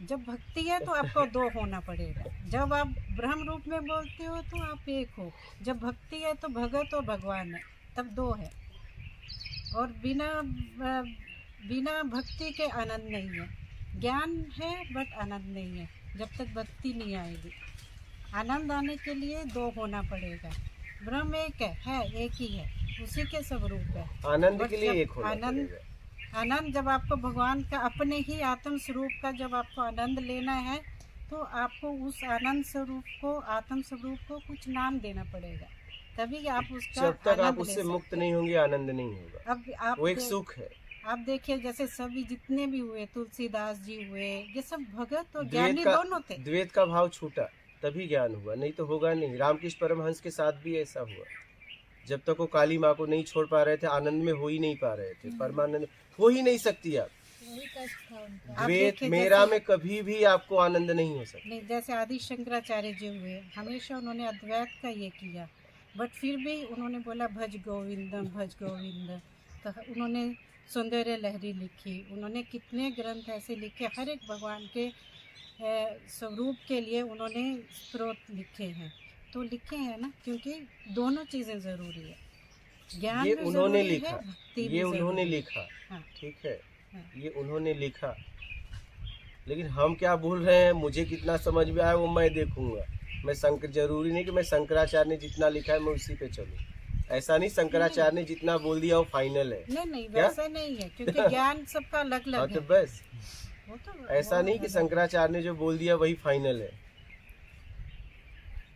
जब भक्ति है तो आपको दो होना पड़ेगा। जब आप ब्रह्म रूप में बोलते हो तो आप एक हो। जब भक्ति है तो भगत और भगवान है, तब दो है। और बिना भक्ति के आनंद नहीं है। ज्ञान है बट आनंद नहीं है, जब तक भक्ति नहीं आएगी। आनंद आने के लिए दो होना पड़ेगा। ब्रह्म एक है, एक ही है, उसी के स्वरूप है। आनंद बट के लिए जब एक होना पड़ेगा। आनंद जब आपको भगवान का अपने ही आत्म स्वरूप का जब आपको आनंद लेना है तो आपको उस आनंद स्वरूप को, आत्म स्वरूप को कुछ नाम देना पड़ेगा, तभी आप उसका जब तक आप आनंद ले उससे सकते मुक्त नहीं होंगे आनंद नहीं होगा। अब आप वो एक सुख है। आप देखिए, जैसे सभी जितने भी हुए, तुलसीदास जी हुए, ये सब भगत और द्वैत ज्ञानी का दोनों थे। द्वैत का भाव छूटा तभी ज्ञान हुआ, नहीं तो होगा नहीं। रामकृष्ण परमहंस के साथ भी ऐसा हुआ। जब तक वो काली माँ को नहीं छोड़ पा रहे थे, आनंद में हो ही नहीं पा रहे थे, परमानंद हो ही नहीं सकती आप। वही कष्ट था उनका। आप द्वैत देखिए मेरा में कभी भी आपको आनंद नहीं हो सकता। नहीं, जैसे आदि शंकराचार्य जी हुए, हमेशा उन्होंने अद्वैत का ये किया, बट फिर भी उन्होंने बोला भज गोविंदम भज गोविंद। तो उन्होंने सौंदर्य लहरी लिखी, उन्होंने कितने ग्रंथ ऐसे लिखे, हर एक भगवान के स्वरूप के लिए उन्होंने स्त्रोत लिखे हैं। तो लिखे हैं ना, क्योंकि दोनों चीज़ें ज़रूरी है। ज्ञान ये भी उन्होंने ज़रूरी लिखा, है, भक्ति भी ये उन्होंने ज़रूरी है। लिखा, हाँ। ठीक है, हाँ। ये उन्होंने लिखा। लेकिन हम क्या बोल रहे हैं, मुझे कितना समझ में आया वो मैं देखूंगा। मैं शंकर, जरूरी नहीं कि मैं शंकराचार्य ने जितना लिखा है मैं उसी पे चलूं। ऐसा नहीं, शंकराचार्य ने जितना बोल दिया वो फाइनल है। नहीं क्या? वैसा नहीं है, क्योंकि ज्ञान सबका अलग हाँ अलग तो है। बस वो तो ऐसा नहीं कि शंकराचार्य ने जो बोल दिया वही फाइनल है।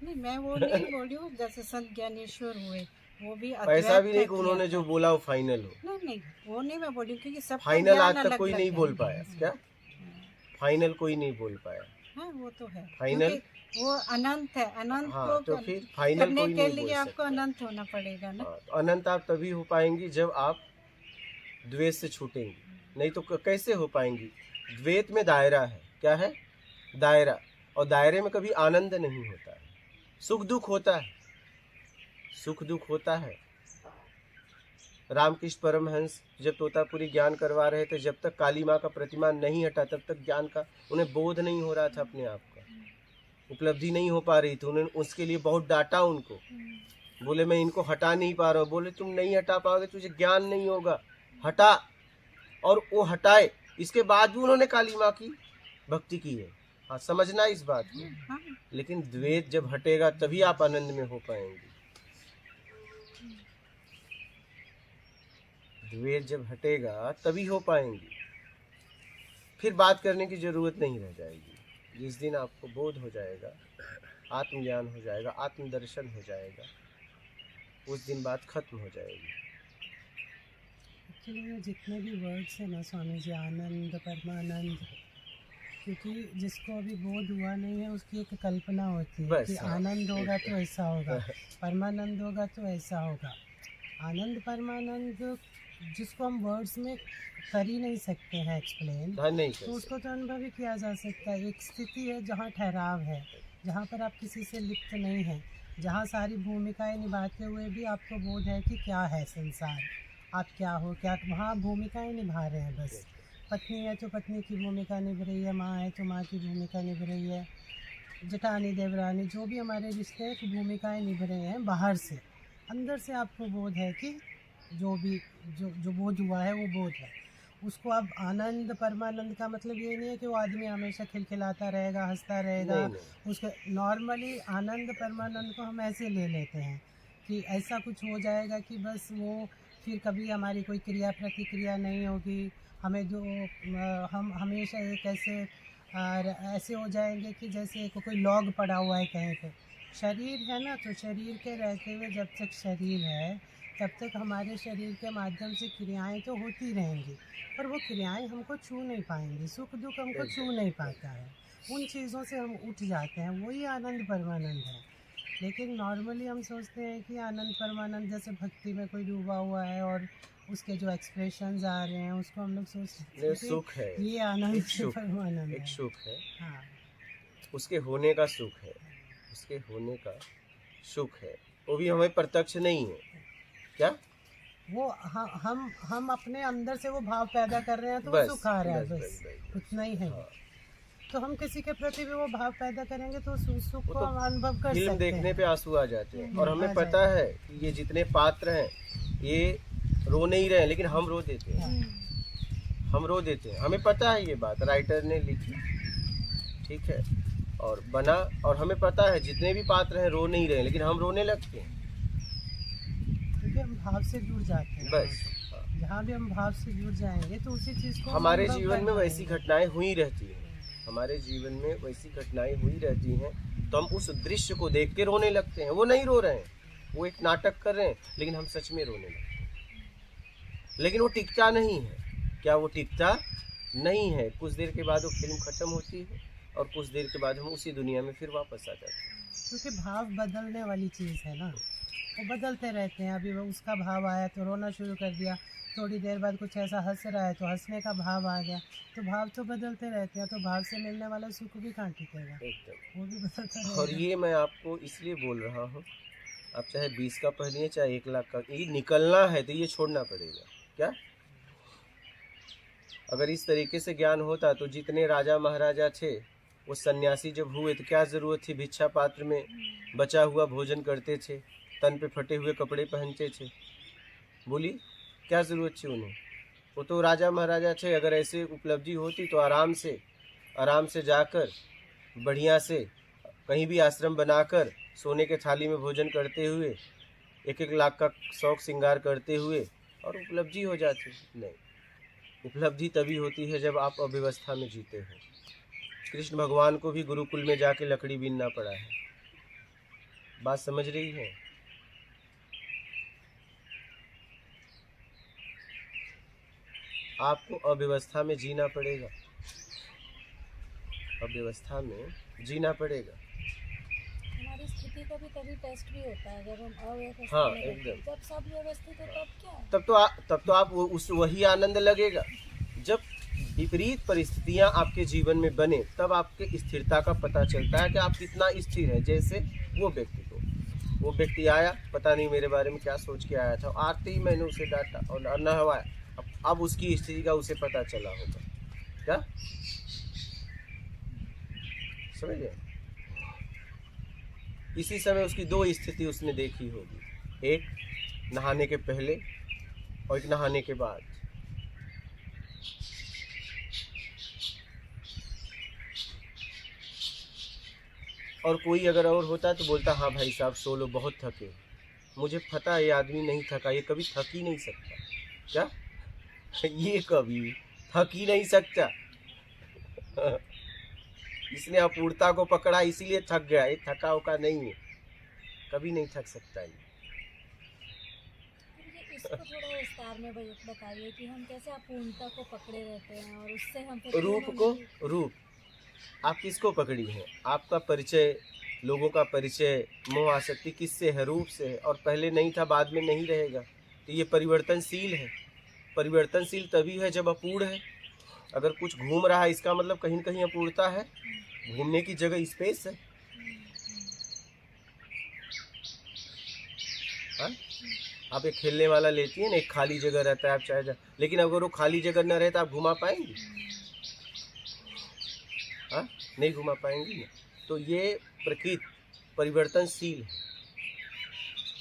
नहीं, मैं वो नहीं बोल रही हूँ। जैसे संत ज्ञानेश्वर हुए, वो भी ऐसा भी नहीं अद्वैत कि का उन्होंने किया जो था। बोला वो फाइनल हो। नहीं, वो नहीं मैं बोल रही हूँ, क्योंकि सबका फाइनल ज्ञान आज तक अलग कोई अलग नहीं है। बोल पाया। क्या फाइनल कोई नहीं बोल पाया? हाँ, वो तो है, फाइनल क्योंकि वो अनंत है। अनंत हाँ, को तो फिर फाइनल करने कोई के नहीं लिए बोल आपको सकता। अनंत होना पड़ेगा ना। हाँ, तो अनंत आप तभी हो पाएंगी जब आप द्वैत से छूटेंगी, नहीं तो कैसे हो पाएंगी? द्वैत में दायरा है। क्या है? दायरा। और दायरे में कभी आनंद नहीं होता है, सुख दुख होता है। सुख दुख होता है। रामकृष्ण परमहंस जब तोतापुरी ज्ञान करवा रहे थे, जब तक काली माँ का प्रतिमा नहीं हटा तब तक ज्ञान का उन्हें बोध नहीं हो रहा था, अपने आप का उपलब्धि नहीं हो पा रही थी। उन्होंने उसके लिए बहुत डांटा उनको, बोले मैं इनको हटा नहीं पा रहा हूँ। बोले तुम नहीं हटा पाओगे, तुझे ज्ञान नहीं होगा, हटा। और वो हटाए, इसके बाद भी उन्होंने काली माँ की भक्ति की है। हाँ, समझना इस बात को। हाँ। लेकिन द्वैत जब हटेगा तभी आप आनंद में हो पाएंगे। द्वैत जब हटेगा तभी हो पाएंगे, फिर बात करने की जरूरत नहीं रह जाएगी। जिस दिन आपको बोध हो जाएगा, आत्मज्ञान हो जाएगा, आत्मदर्शन हो जाएगा, उस दिन बात खत्म हो जाएगी। एक्चुअली में जितने भी वर्ड्स हैं ना स्वामी जी, आनंद, परमानंद, क्योंकि जिसको अभी बोध हुआ नहीं है उसकी एक कल्पना होती है बस, कि हाँ। आनंद होगा तो ऐसा होगा, परमानंद होगा तो ऐसा होगा। आनंद परमानंद जिसको हम वर्ड्स में कर ही नहीं सकते हैं एक्सप्लेन, नहीं तो उसको तो अनुभव ही किया जा सकता है। एक स्थिति है जहाँ ठहराव है, जहाँ पर आप किसी से लिप्त नहीं हैं, जहाँ सारी भूमिकाएं निभाते हुए भी आपको बोध है कि क्या है संसार, आप क्या हो, क्या वहाँ भूमिकाएं निभा रहे हैं। बस पत्नी है तो पत्नी की भूमिका निभ रही है, माँ है तो माँ की भूमिका निभ रही है, जेठानी देवरानी, जो भी हमारे रिश्ते हैं, भूमिकाएं निभ रहे हैं बाहर से। अंदर से आपको बोध है कि जो भी जो बोध हुआ है वो बोध है। उसको आप आनंद परमानंद का मतलब ये नहीं है कि वो आदमी हमेशा खिलखिलाता रहेगा, हंसता रहेगा। उसके नॉर्मली आनंद परमानंद को हम ऐसे ले लेते हैं कि ऐसा कुछ हो जाएगा कि बस वो फिर कभी हमारी कोई क्रिया प्रतिक्रिया नहीं होगी, हमें जो हम हमेशा एक ऐसे हो जाएंगे कि जैसे कोई लॉग पड़ा हुआ है कहीं पे। शरीर है ना, तो शरीर के रहते हुए जब तक शरीर है तब तक हमारे शरीर के माध्यम से क्रियाएं तो होती रहेंगी, पर वो क्रियाएं हमको छू नहीं पाएंगी, सुख दुख हमको छू नहीं पाता है। उन चीज़ों से हम उठ जाते हैं, वही आनंद परमानंद है। लेकिन नॉर्मली हम सोचते हैं कि आनंद परमानंद जैसे भक्ति में कोई डूबा हुआ है और उसके जो एक्सप्रेशंस आ रहे हैं उसको हम लोग सोचते हैं सुख है, ये आनंद परमानंद है। एक सुख है। हाँ, उसके होने का सुख है, उसके होने का सुख है, वो भी हमें प्रत्यक्ष नहीं है। क्या वो हम अपने अंदर से वो भाव पैदा कर रहे हैं तो वो सुख आ रहा है, बस उतना ही है। तो हम किसी के प्रति भी वो भाव पैदा करेंगे तो उस सुख को तो हम अनुभव कर फिल्म सकते देखने हैं। पे आंसू आ जाते हैं और आ हमें जाए। पता है कि ये जितने पात्र हैं ये रो नहीं रहे हैं, लेकिन हम रो देते हैं, हम रो देते हैं। हमें पता है ये बात, राइटर ने लिखी, ठीक है, और बना, और हमें पता है जितने भी पात्र हैं रो नहीं रहे हैं, लेकिन हम रोने लगते हैं क्योंकि हम भाव से जुड़ जाते हैं। बस। जहाँ भी हम भाव से जुड़ जाएंगे तो उसी चीज को हम हमारे अनुभव जीवन कर में वैसी पाएंगे। घटनाएं हुई रहती हैं, हमारे जीवन में वैसी घटनाएं हुई रहती हैं, तो हम उस दृश्य को देख के रोने लगते हैं। वो नहीं रो रहे हैं, वो एक नाटक कर रहे हैं, लेकिन हम सच में रोने लगते हैं। लेकिन वो टिकता नहीं है। क्या वो टिकता नहीं है? कुछ देर के बाद वो फिल्म खत्म होती है और कुछ देर के बाद हम उसी दुनिया में फिर वापस आ जाते हैं। क्योंकि भाव बदलने वाली चीज है ना, वो बदलते रहते हैं। अभी वो उसका भाव आया तो रोना शुरू कर दिया, थोड़ी देर बाद कुछ ऐसा हंस रहा है तो हंसने का भाव आ गया। तो भाव तो बदलते रहते हैं, तो भाव से मिलने वाला सुख भी कहाँ टिकेगा, एकदम। वो भी बदलता और रहेगा। ये मैं आपको इसलिए बोल रहा हूँ, आप चाहे 20 का पहनिए चाहे 1 लाख का, ये निकलना है तो ये छोड़ना पड़ेगा। क्या अगर इस तरीके से ज्ञान होता तो जितने राजा महाराजा थे वो सन्यासी जब हुए तो क्या ज़रूरत थी, भिक्षा पात्र में बचा हुआ भोजन करते थे, तन पे फटे हुए कपड़े पहनते थे। बोलिए क्या ज़रूरत थी उन्हें? वो तो राजा महाराजा थे। अगर ऐसे उपलब्धि होती तो आराम से जाकर बढ़िया से कहीं भी आश्रम बनाकर सोने के थाली में भोजन करते हुए 1-1 लाख का शौक श्रृंगार करते हुए और उपलब्धि हो जाती। नहीं, उपलब्धि तभी होती है जब आप अव्यवस्था में जीते हो। कृष्ण भगवान को भी गुरुकुल में जाके लकड़ी बीनना पड़ा है। बात समझ रही है? आपको अव्यवस्था में जीना पड़ेगा, अव्यवस्था में जीना पड़ेगा। हमारी स्थिति का भी तभी टेस्ट भी होता है जब हम अव्यवस्थित हाँ, में रहते हैं। एकदम। जब सब व्यवस्थित हो तब क्या है? तब तो आप उस वही आनंद लगेगा। जब विपरीत परिस्थितियां आपके जीवन में बने तब आपके स्थिरता का पता चलता है कि आप कितना स्थिर है। जैसे वो व्यक्ति आया, पता नहीं मेरे बारे में क्या सोच के आया था, आते ही मैंने उसे डांटा और न हवाया। अब उसकी स्थिति का उसे पता चला होगा। क्या समझ गए? इसी समय उसकी 2 स्थिति उसने देखी होगी, एक नहाने के पहले और एक नहाने के बाद। और कोई अगर और होता तो बोलता हाँ भाई साहब सो लो, बहुत थके। मुझे पता है ये आदमी नहीं थका, ये कभी थक ही नहीं सकता। क्या ये कभी थक ही नहीं सकता। इसने अपूर्णता को पकड़ा इसीलिए थक गया, ये थका उका नहीं है, कभी नहीं थक सकता ये। इसको थोड़ा विस्तार में बताइए कि हम कैसे अपूर्णता को पकड़े रहते हैं और उससे हम फिर रूप आप किसको पकड़ी है? आपका परिचय, लोगों का परिचय, मोह आसक्ति किससे है? रूप से है। और पहले नहीं था, बाद में नहीं रहेगा। तो ये परिवर्तनशील है। परिवर्तनशील तभी है जब अपूर्ण है। अगर कुछ घूम रहा है इसका मतलब कहीं न कहीं अपूर्णता है। घूमने की जगह स्पेस है। हाँ? आप एक खेलने वाला लेती है ना, एक खाली जगह रहता है, आप चाहे लेकिन अगर वो खाली जगह न रहे तो आप घुमा पाएंगे? हाँ, नहीं घुमा पाएंगे ना। तो ये प्रकृति परिवर्तनशील है,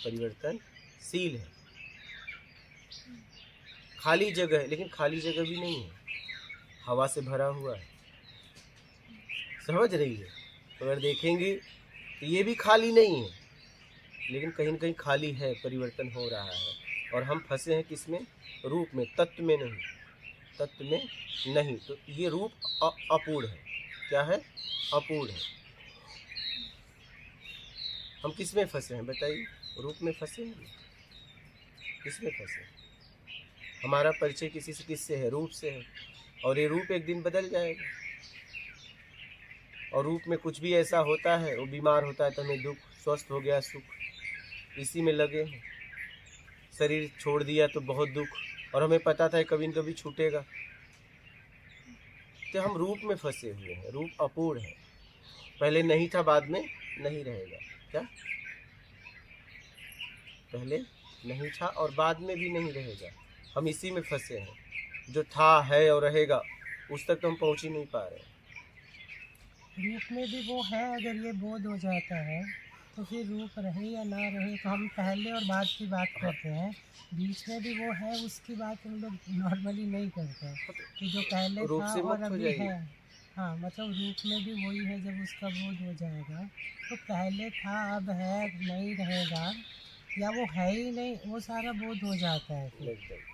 परिवर्तनशील है। खाली जगह है, लेकिन खाली जगह भी नहीं है, हवा से भरा हुआ है। समझ रही है? तो अगर देखेंगे तो ये भी खाली नहीं है, लेकिन कहीं न कहीं खाली है, परिवर्तन हो रहा है। और हम फंसे हैं किसमें? रूप में, तत्व में नहीं, तत्व में नहीं। तो ये रूप अपूर्ण है। क्या है? अपूर्ण है। हम किस में फंसे हैं बताइए? रूप में फंसे हैं। किस में फंसे? हमारा परिचय किसी से किससे है? रूप से है। और ये रूप एक दिन बदल जाएगा। और रूप में कुछ भी ऐसा होता है, वो बीमार होता है तो हमें दुख, स्वस्थ हो गया सुख, इसी में लगे हैं। शरीर छोड़ दिया तो बहुत दुख, और हमें पता था कभी न कभी छूटेगा। तो हम रूप में फंसे हुए हैं। रूप अपूर्ण है, पहले नहीं था, बाद में नहीं रहेगा। क्या? पहले नहीं था और बाद में भी नहीं रहेगा। हम इसी में फंसे हैं। जो था, है और रहेगा, उस तक तो हम पहुंच ही नहीं पा रहे हैं। रूप में भी वो है, अगर ये बोध हो जाता है तो फिर रूप रहे या ना रहे तो हम पहले और बाद की बात करते हैं, बीच में भी वो है उसकी बात हम लोग नॉर्मली नहीं करते हैं कि जो पहले रूप था से और मुक्त हो अभी जाइए। है। हाँ, मतलब रूप में भी वही है, जब उसका बोध हो जाएगा तो पहले था अब है नहीं रहेगा, या वो है ही नहीं, वो सारा बोध हो जाता है फिर। एकदम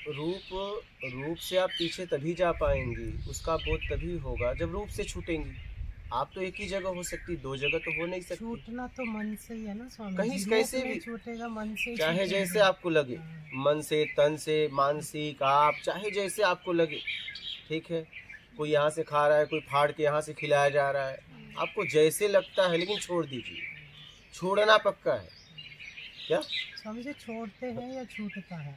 रूप से आप पीछे तभी जा पाएंगी, उसका बोध तभी होगा जब रूप से छूटेंगी। आप तो एक ही जगह हो सकती, दो जगह तो हो नहीं सकती। छूटना तो मन से ही है ना स्वामी कहीं जी, कैसे रूप भी नहीं छूटेगा, मन से ही चाहे छूटेगा। जैसे आपको लगे, हाँ। मन से, तन से, मानसिक, आप चाहे जैसे आपको लगे, ठीक है। कोई यहाँ से खा रहा है, कोई फाड़ के यहाँ से खिलाया जा रहा है, आपको जैसे लगता है, लेकिन छोड़ दीजिए। छोड़ना पक्का है क्या? स्वामी जी, छोड़ते हैं या छूटता है?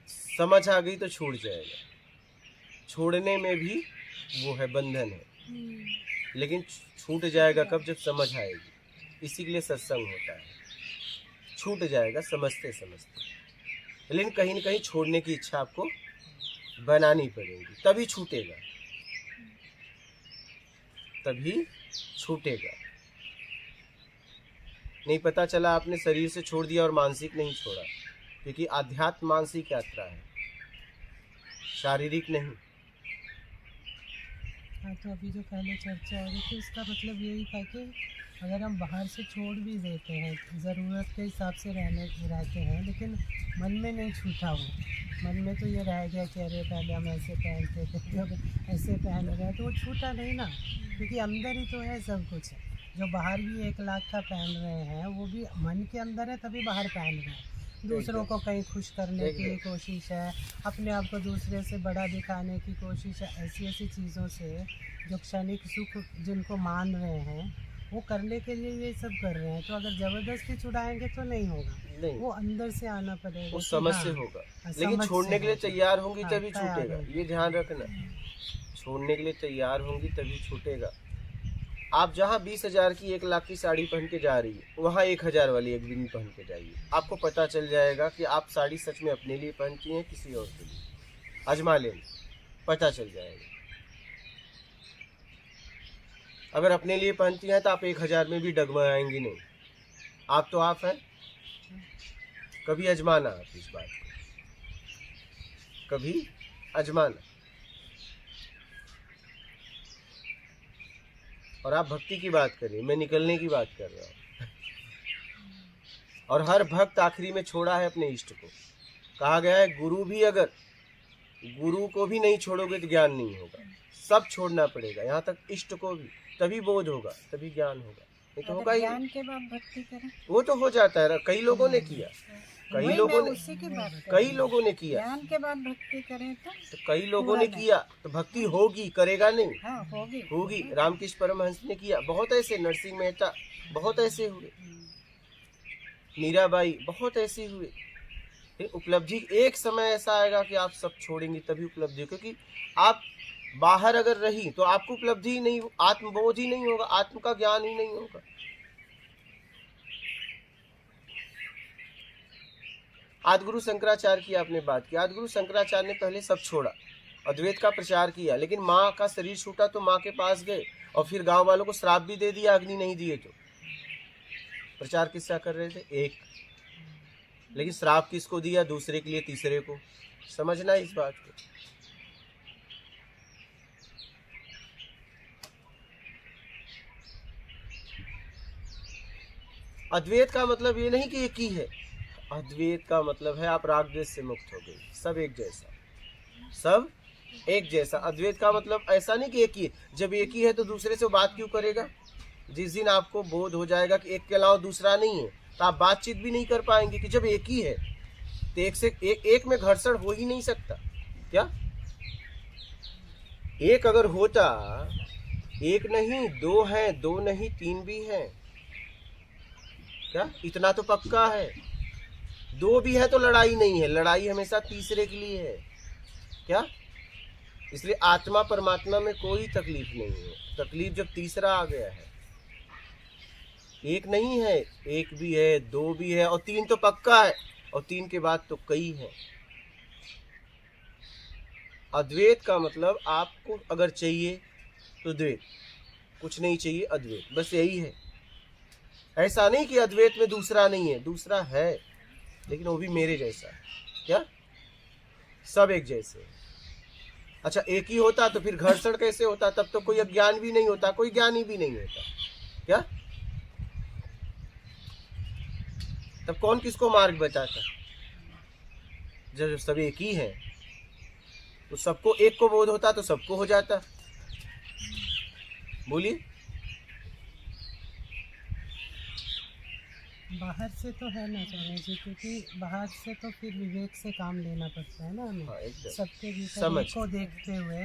समझ आ गई तो छूट जाएगा। छोड़ने में भी वो है, बंधन है, लेकिन छूट जाएगा कब? जब समझ आएगी। इसी के लिए सत्संग होता है। छूट जाएगा समझते समझते, लेकिन कहीं न कहीं छोड़ने की इच्छा आपको बनानी पड़ेगी, तभी छूटेगा, तभी छूटेगा। नहीं पता चला आपने शरीर से छोड़ दिया और मानसिक नहीं छोड़ा, क्योंकि आध्यात्म मानसिक यात्रा है, शारीरिक नहीं। हाँ, तो अभी जो पहले चर्चा हो रही थी उसका मतलब यही था कि अगर हम बाहर से छोड़ भी देते हैं, ज़रूरत के हिसाब से रहते हैं, लेकिन मन में नहीं छूटा वो, मन में तो ये रह गया कि अरे पहले हम ऐसे पहनते थे, अब ऐसे पहन रहे हैं, तो वो छूटा नहीं ना, क्योंकि अंदर ही तो है सब कुछ। जो बाहर भी 1 लाख का पहन रहे हैं वो भी मन के अंदर है, तभी बाहर पहन रहे हैं। दूसरों को कहीं खुश करने की कोशिश है, अपने आप को दूसरे से बड़ा दिखाने की कोशिश है, ऐसी ऐसी चीज़ों से जो क्षणिक सुख जिनको मान रहे हैं वो करने के लिए ये सब कर रहे हैं। तो अगर ज़बरदस्ती छुड़ाएंगे तो नहीं होगा, नहीं, वो अंदर से आना पड़ेगा, वो कि समझ हाँ, से होगा, समझ लेकिन से छोड़ने के लिए होगा। तैयार होंगी हाँ, तभी तैयार छूटेगा, होगी। ये ध्यान रखना। छोड़ने के लिए तैयार होंगी तभी छूटेगा। आप जहाँ 20,000 की 1 लाख की साड़ी पहन के जा रही है, वहाँ 1,000 वाली एक बिनी पहन के जाइए, आपको पता चल जाएगा कि आप साड़ी सच में अपने लिए पहनती हैं, किसी और के लिए। आजमा लेना, पता चल जाएगा। अगर अपने लिए पहनती हैं तो आप 1,000 में भी डगमगाएंगी नहीं। आप तो आप हैं। कभी आजमाना आप इस बात को, कभी आजमाना। और आप भक्ति की बात करिए, मैं निकलने की बात कर रहा हूँ। और हर भक्त आखिरी में छोड़ा है अपने इष्ट को। कहा गया है गुरु भी, अगर गुरु को भी नहीं छोड़ोगे तो ज्ञान नहीं होगा, सब छोड़ना पड़ेगा, यहाँ तक इष्ट को भी, तभी बोध होगा, तभी ज्ञान होगा, नहीं तो होगा ही ज्ञान नहीं। के बाद भक्ति करें, वो तो हो जाता है, कई लोगों ने किया, कई लोगों ने, उसी की बात कर कई लोगों ने किया, ज्ञान के बाद भक्ति करें तो कई लोगों ने किया, तो भक्ति होगी, करेगा नहीं, हाँ होगी होगी। रामकृष्ण परमहंस ने किया, बहुत ऐसे, नरसिंह मेहता, बहुत ऐसे हुए, मीराबाई, बहुत ऐसे हुए। उपलब्धि एक समय ऐसा आएगा कि आप सब छोड़ेंगे तभी उपलब्धि, क्योंकि आप बाहर अगर रही तो आपको उपलब्धि ही नहीं, आत्मबोध ही नहीं होगा, आत्म का ज्ञान ही नहीं होगा। आदिगुरु शंकराचार्य की आपने बात की, आदिगुरु शंकराचार्य ने पहले सब छोड़ा, अद्वैत का प्रचार किया, लेकिन माँ का शरीर छूटा तो माँ के पास गए और फिर गांव वालों को श्राप भी दे दिया, अग्नि नहीं दिए तो। प्रचार किसका कर रहे थे? एक। लेकिन श्राप किसको दिया? दूसरे के लिए, तीसरे को। समझना इस बात को। अद्वैत का मतलब ये नहीं कि एक ही है, अद्वैत का मतलब है आप राग द्वेष से मुक्त हो गए, सब एक जैसा, सब एक जैसा। अद्वैत का मतलब ऐसा नहीं कि एक ही है, जब एक ही है तो दूसरे से बात क्यों करेगा? जिस दिन आपको बोध हो जाएगा कि एक के अलावा दूसरा नहीं है, तो आप बातचीत भी नहीं कर पाएंगे कि जब एक ही है तो एक से एक में घर्षण हो ही नहीं सकता। क्या एक अगर होता, एक नहीं दो हैं, दो नहीं तीन भी हैं, क्या इतना तो पक्का है। दो भी है तो लड़ाई नहीं है, लड़ाई हमेशा तीसरे के लिए है। क्या? इसलिए आत्मा परमात्मा में कोई तकलीफ नहीं है, तकलीफ जब तीसरा आ गया है। एक नहीं है, एक भी है, दो भी है, और तीन तो पक्का है, और तीन के बाद तो कई है। अद्वैत का मतलब आपको अगर चाहिए तो द्वैत, कुछ नहीं चाहिए, अद्वैत, बस यही है। ऐसा नहीं कि अद्वैत में दूसरा नहीं है, दूसरा है, लेकिन वो भी मेरे जैसा है। क्या? सब एक जैसे हैं। अच्छा, एक ही होता तो फिर घर्षण कैसे होता? तब तो कोई अज्ञान भी नहीं होता, कोई ज्ञानी भी नहीं होता। क्या? तब कौन किसको मार्ग बताता? जब सब एक ही है तो सबको एक को बोध होता तो सबको हो जाता। बोलिए। बाहर से तो है ना स्वामी जी, क्योंकि बाहर से तो फिर विवेक से काम लेना पड़ता है ना हमें। हाँ, एकदम। सबके भीतर समझ। एक को देखते हुए,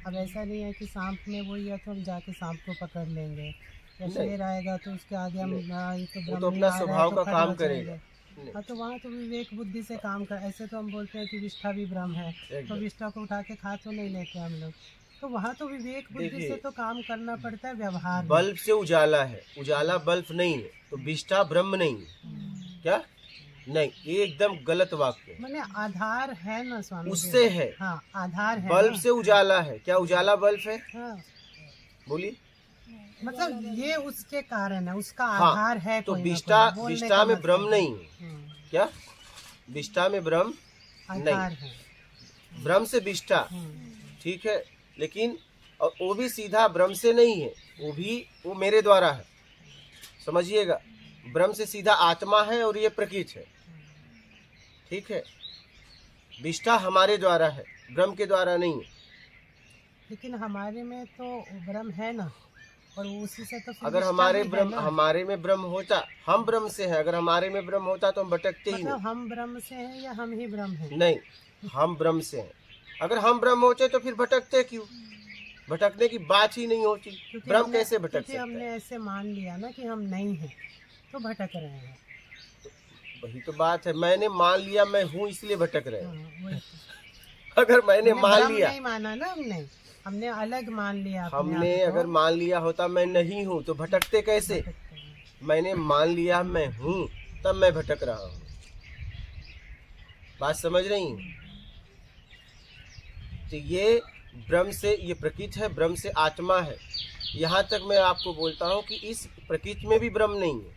अब ऐसा नहीं है कि सांप में वही है तो हम जाके सांप को पकड़ लेंगे, या नहीं। शेर आएगा तो उसके आगे हम नहीं। ये तो वो तो ब्रह्मी अपना आ रहा है स्वभाव तो का खड़े काम हो करेगा। जाएंगे। नहीं। हाँ, तो वहाँ तो विवेक बुद्धि से काम कर। ऐसे तो हम बोलते हैं कि विष्ठा भी ब्रह्म है, तो एकदम। विष्ठा को उठा के खा तो नहीं लेते हम लोग। तो वहाँ तो विवेक बुद्धि देखिए, से तो काम करना पड़ता है व्यवहार में। बल्ब से उजाला है, उजाला बल्ब नहीं है, तो विष्ठा ब्रह्म नहीं है। क्या? नहीं, ये एकदम गलत वाक्य है। मैंने आधार है ना स्वामी जी। उससे है। हाँ, आधार है बल्ब ना। से उजाला है, क्या उजाला बल्ब है? हाँ, बोलिए। मतलब ये उसके कारण है, उसका हाँ, आधार है तो कोई ना विष्ठा कोई, बोलने विष्ठा का में मतलब ब्रह्म है। नहीं है। क्या? विष्ठा में ब्रह्म आधार है। ब्रह्म से विष्ठा, ठीक है, लेकिन और वो भी सीधा ब्रह्म से नहीं है, वो मेरे द्वारा है। समझिएगा, ब्रह्म से सीधा आत्मा है और ये प्रकृति है। ठीक है, विष्ठा हमारे द्वारा है, ब्रह्म के द्वारा नहीं है। लेकिन हमारे में तो ब्रह्म है ना, और उसी से तो फिर अगर विष्ठा हमारे भी है ब्रह्म ना। हमारे में ब्रह्म होता, हम ब्रह्म से हैं, अगर हमारे में ब्रह्म होता तो हम भटकते ही मतलब हम ब्रह्म से हैं या हम ही ब्रह्म हैं? नहीं। हम ब्रह्म से हैं। अगर हम ब्रह्म होते तो फिर भटकते क्यों? भटकने की बात ही नहीं होती। क्योंकि ब्रह्म हमने- कैसे भटक क्योंकि सकता हमने है? ऐसे मान लिया ना कि हम नहीं हैं, तो भटक रहे हैं। वही तो बात है, मैंने मान लिया मैं हूँ इसलिए भटक रहे हैं। हाँ, वही तो। अगर मैंने हमने मान ब्रह्म लिया, नहीं माना ना हमने अलग मान लिया अपने हमने आप को। अगर मान लिया होता मैं नहीं हूँ तो भटकते कैसे? भटकते हैं। मैंने मान लिया मैं हूँ, तब मैं भटक रहा हूँ। बात समझ रही हैं? तो ये ब्रह्म से, ये प्रकृति है, ब्रह्म से आत्मा है। यहाँ तक मैं आपको बोलता हूँ कि इस प्रकृति में भी ब्रह्म नहीं है,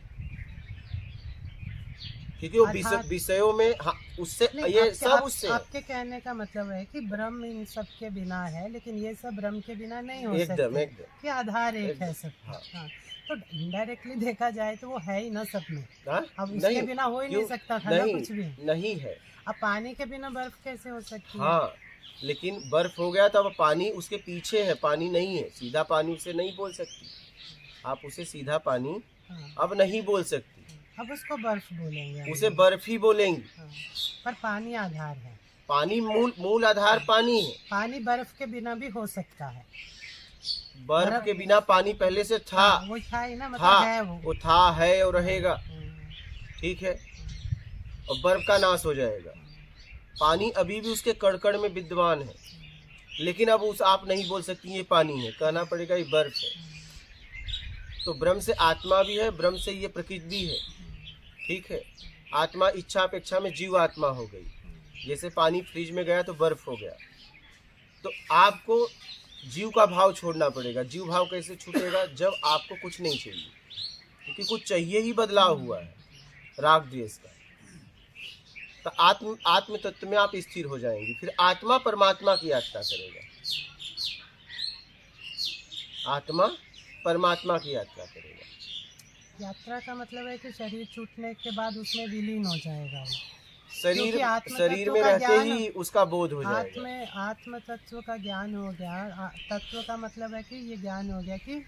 क्योंकि वो अर्थात- विषयों में, हाँ, उससे नहीं, ये आपके- सब उससे है। आपके कहने का मतलब है कि ब्रह्म इन सब के बिना है, लेकिन ये सब ब्रह्म के बिना नहीं हो एकदम सकते, एकदम। कि आधार एक एकदम, है सब। हाँ। हाँ, तो इनडायरेक्टली देखा जाए तो वो है ही ना सब में। हाँ? अब उसके नहीं, बिना हो ही नहीं क्यों? सकता था ना नहीं, कुछ भी। नहीं है। अब पानी के बिना बर्फ कैसे हो सकती है? हाँ, लेकिन बर्फ हो गया तो अब पानी उसके पीछे है, पानी नहीं है। सीधा पानी उसे नहीं बोल सकती आप, उसे सीधा पानी हाँ, अब नहीं बोल सकती, अब उसको बर्फ बोलेंगे हम। उसे बर्फ ही बोलेंगी। हाँ, पर पानी आधार है। पानी मूल आधार पानी है। पानी बर्फ के बिना भी हो सकता है। बर्फ के बिना पानी पहले से था। हाँ, वो था ही ना, मतलब था, है वो था, है और रहेगा। हाँ, ठीक है, और बर्फ का नाश हो जाएगा। पानी अभी भी उसके कड़कड़ में विद्यमान है, लेकिन अब उस आप नहीं बोल सकती ये पानी है, कहना पड़ेगा ये बर्फ है। तो ब्रह्म से आत्मा भी है, ब्रह्म से ये प्रकृति भी है। ठीक है, आत्मा इच्छा अपेक्षा में जीव आत्मा हो गई। जैसे पानी फ्रिज में गया तो बर्फ हो गया। तो आपको जीव का भाव छोड़ना पड़ेगा। जीव भाव कैसे छूटेगा? जब आपको कुछ नहीं चाहिए, क्योंकि कुछ चाहिए ही बदलाव हुआ है, राग द्वेष का। तो आत्म तत्व में आप स्थिर हो जाएंगे। फिर आत्मा परमात्मा की यात्रा करेगा। आत्मा परमात्मा की यात्रा करेगा। यात्रा का मतलब है कि शरीर छूटने के बाद उसमें विलीन हो जाएगा वो। शरीर क्योंकि आत्म शरीर तत्व में का रहते ज्ञान- ही उसका बोध हो जाएगा। आत्म तत्व का ज्ञान हो गया। तत्व का मतलब है कि ये ज्ञान हो गया कि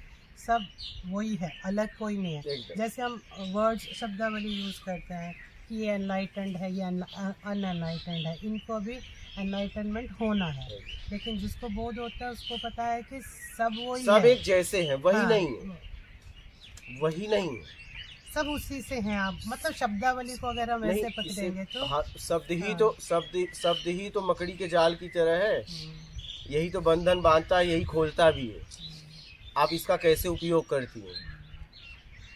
सब वही है, अलग कोई नहीं है। एकदम। जैसे हम वर्ड्स शब्दावली यूज करते हैं कि ये एनलाइटेंड है, ये अनएनलाइटेंड है, इनको भी एनलाइटनमेंट होना है। लेकिन जिसको बोध होता है उसको पता है कि सब वही सब है। एक जैसे हैं, वही हाँ, नहीं है, वही नहीं है। सब उसी से हैं आप। मतलब शब्दावली को अगर हम ऐसे नहीं, पकड़ेंगे तो हाँ, शब्द ही हाँ। तो शब्द ही तो मकड़ी के जाल की तरह है। यही तो बंधन बांधता है, यही खोलता भी है। आप इसका कैसे उपयोग करती हैं?